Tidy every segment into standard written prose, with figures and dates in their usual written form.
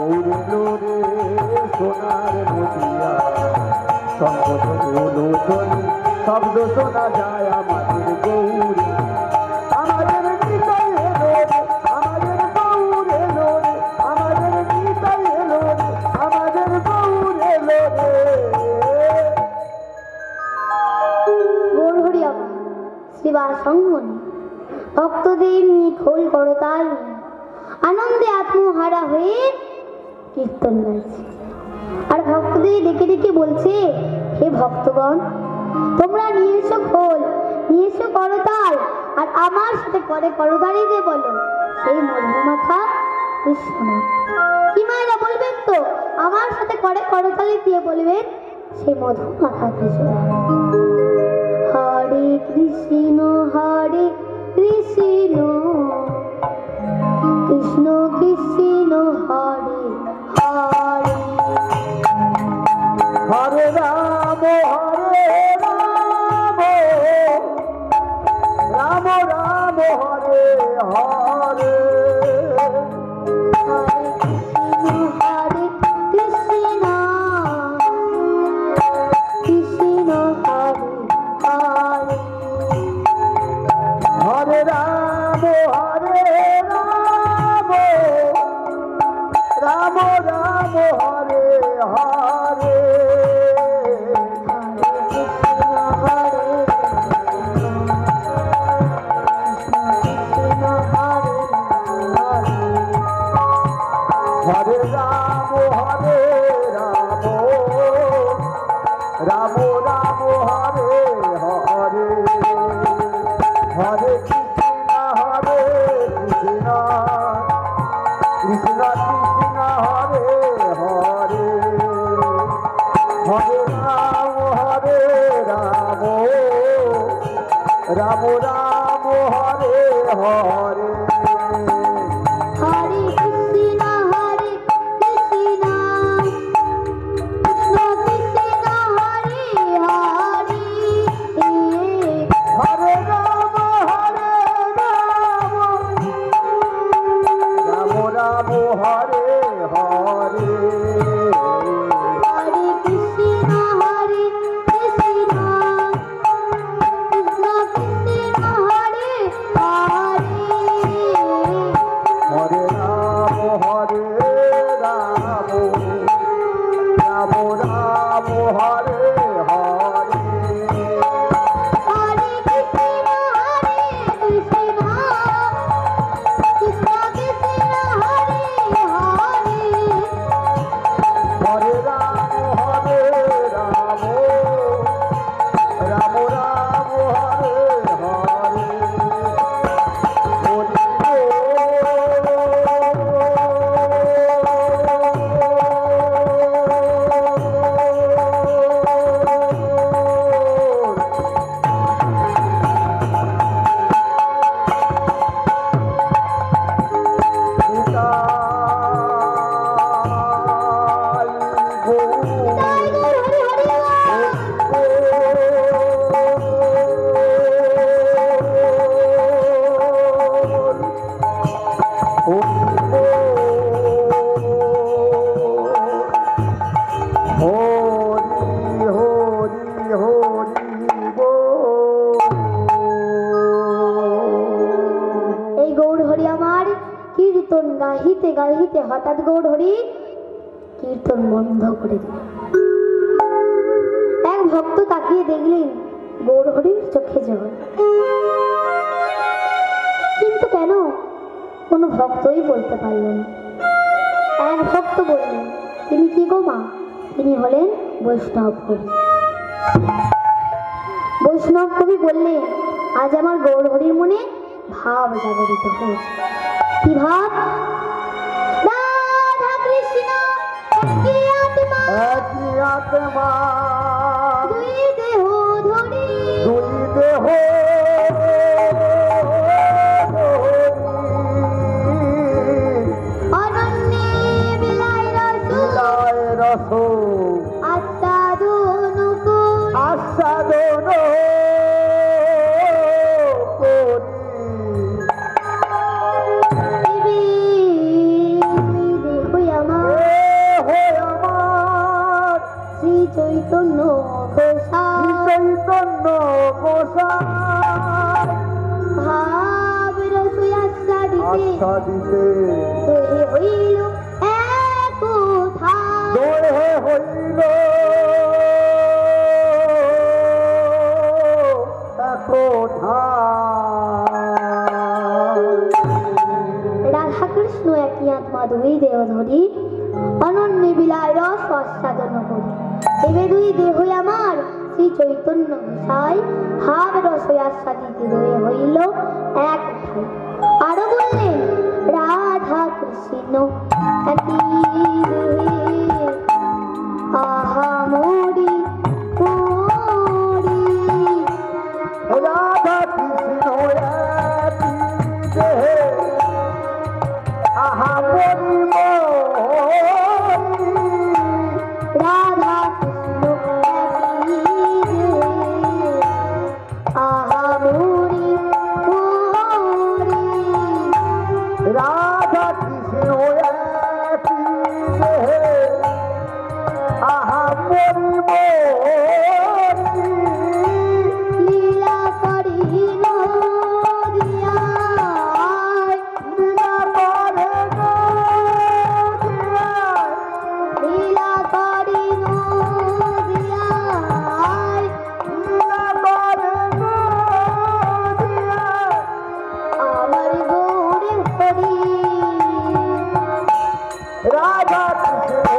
গৌরে লোরে সোনার নদিয়া শঙ্খধ্বনি শব্দ শোনা যায় আমাদের গৌরী আমাদের নিতাই এলো রে আমাদের গৌরে লোরে আমাদের নিতাই এলো রে আমাদের গৌরে লোরে গৌরহরি আমার শ্রীবা সঙ্গনী ভক্তদের নিয়ে খোল করতাল আনন্দে আত্মহারা হয়ে কীর্তন গাইছে আর ভক্তদের ডেকে ডেকে বলছে, হে ভক্তগণ, তোমরা নিয়ে এসো খোল, নিয়ে এসো করতাল, আর আমার সাথে করে করতালি দিয়ে বলো সেই মধুমাখা কৃষ্ণ। কি মায়েরা বলবেন তো? আমার সাথে করে করতালি দিয়ে বলবেন সেই মধুমাখা কৃষ্ণ। হরে কৃষ্ণ কৃষ্ণ কৃষ্ণ কৃষ্ণ হরে হরে হরে রাম রাম রাম হরে হরে হরে কৃষ্ণ কৃষ্ণ হরে হরে হরে রাম রাম রাম হরে হরে হরে রাম রাম রাম হরে হরে হরে কৃষ্ণ কৃষ্ণ কৃষ্ণ হরে হরে হরে রাম রাম রাম হরে হরে হরে কৃষ্ণ কৃষ্ণ কৃষ্ণ কৃষ্ণ হরে হরে হরে রাম রাম রাম হরে হরে হরে কৃষ্ণ কৃষ্ণ কৃষ্ণ কৃষ্ণ হরে হরে হরে রাম রাম রাম হরে হরে হরে কৃষ্ণ কৃষ্ণ কৃষ্ণ কৃষ্ণ হরে হরে হরে রাম রাম রাম হরে হরে জয় গৌর হরি হরি এই গৌর হরি আমার কীর্তন গাহিতে গাহিতে হঠাৎ গৌর হরি কীর্তন বন্ধ করে দিল। এক ভক্ত তাকিয়ে দেখলেন গৌর হরির চোখে জল, কিন্তু কেন কোনো ভক্তই বলতে পারলেন। এক ভক্ত বললেন, তিনি কি গো মা? তিনি হলেন বৈষ্ণব কবি। বৈষ্ণব কবি বললেন, আজ আমার গৌর হরির মনে ভাব জাগরিত হয়েছে। কি ভাব? রাধা কৃষ্ণ একই আত্মা, একই আত্মা দুই দেহ ধরি, দুই দেহ অনন্যে বিলায় রস, আস্বাদন করি, আস্বাদন করি দেহ আমার চৈতন্য ঘোষাল চৈতন্য গোসাই ভাব রসই আশা দিতে দোহে হইল এক কথা দোহে হইল রাধাকৃষ্ণ একই আত্মা দুই দেহ ধরি অনন্য বিলায় রস আস্বাদন করি এবে দুই দেহই আমার শ্রী চৈতন্য ঘোষাই ভাব রসই আস্বাদিতে দোহে হইল এক কথাই আরো বললেন রাধা কৃষ্ণ একই দেহে আহা মোরি মোরি রাধা কৃষ্ণ একই দেহে আহা মরি রাধা কৃষ্ণ একই দেহে আহা মোরি মোরি রাধা কৃষ্ণ একই দেহে আহা মরি লীলা করি নদিয়ায় লীলা করি নদিয়ায় আমার গৌরে হরি রাধা কৃষ্ণ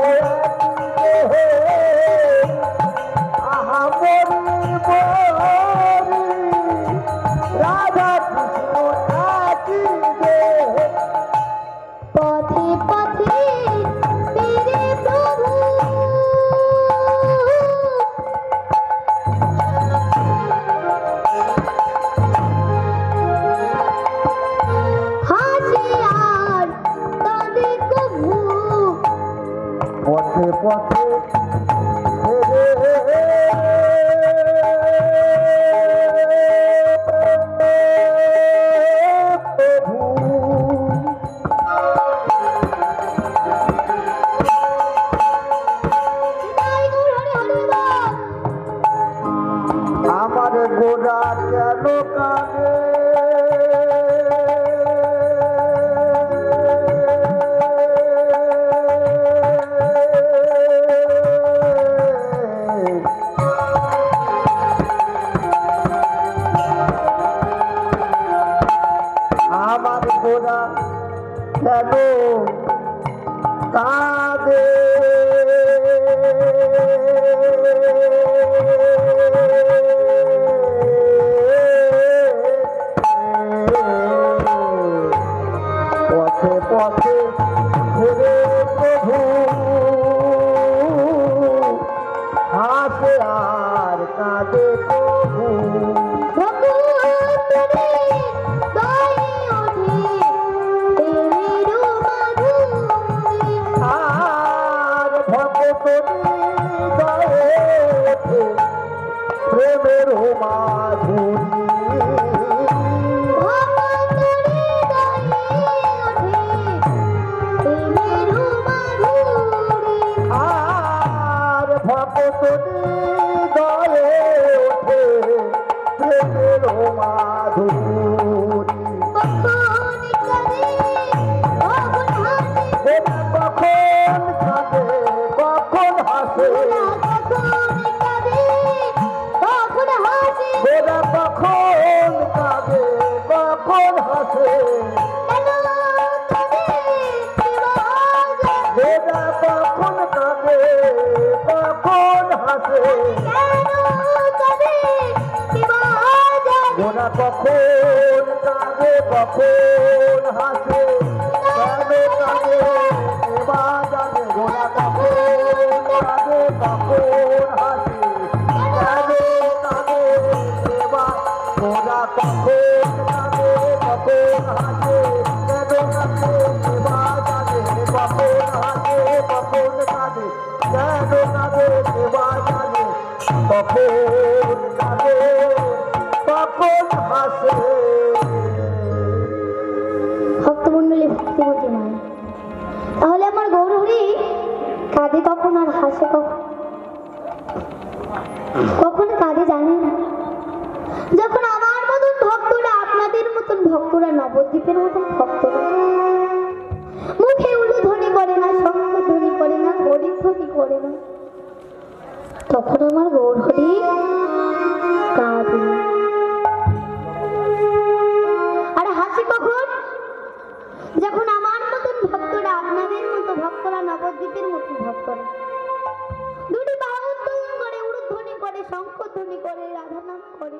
দেহে আহা মরি রাধা কৃষ্ণ একই দেহে পথে পথে তেরে প্রভু হাসি আর কাঁদে কভু পথে পথে জয় গৌর হরি হরি বল। আমার গোড়া কেন কানে আমার গোড়া কেন কাঁদে পথে পথে ঘুরে প্রভু হাসে আর কাঁদে প্রভু আর ভক্তনি গায়ে ওঠে প্রেমের মাধুরী আর ভক্তনি গায়ে ওঠে প্রেমের মাধুরী কখন কাঁদে কখন হাসে গোরা কখন কাঁদে কখন হাসে গোরা কখন কাঁদে কখন হাসে গোরা কখন কাঁদে কখন হাসে কেন কাঁদে এবার জানে গোরা কখন কাঁদে কখন হাসে কেন কাঁদে এবার গোরা কখন কাঁদে কখন হাসে কেন কাঁদে এবার জানে কখন হাসে কখন কাঁদে কেন কাঁদে এবার জানে কখন কাঁদে কখন হাসে ভক্তমন্ডলী ভক্তিবতী মায় তাহলে আমার গৌরহরি কাঁদে কখন আর হাসে কখন তখন আমার গৌর হরি কাঁদে। আর হাসি কখন? যখন আমার মতন ভক্তরা, আপনাদের মতো ভক্তরা, নবদ্বীপের মতো ভক্তরা দুটি বাহু উত্তোলন করে, উলুধ্বনি করে, শঙ্খধ্বনি করে, রাধা নাম করে,